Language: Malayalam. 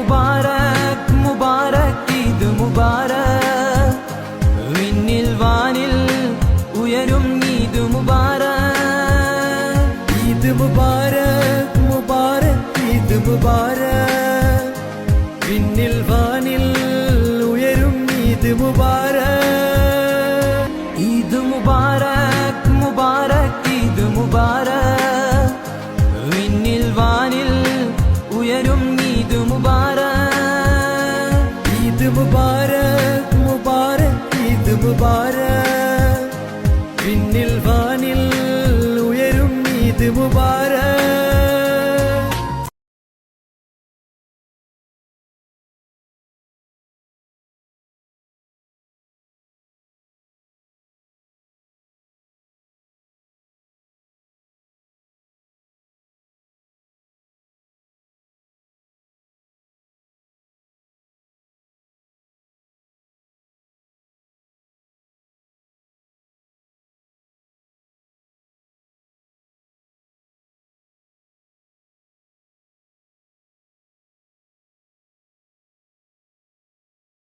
മുബാരക് മുബാരക് ഈദ് മുബാരക് വിണ്ണിൽ വാനിൽ ഉയരും ഈദ് മുബാരക് ഈദ് മുബാരക് മുബാരക് ഈദ് മുബാരക് വിണ്ണിൽ വാനിൽ ഉയരും ഈദ് മുബാരക് ഈദ് മുബാരക് മുബാരക് ഈദ് മുബാരക് വിണ്ണിൽ വാനിൽ ഉയരും ഈദ് മുബാരക് ഈദ് മുബാരക് മുബാരക് ഈദ് മുബാരക്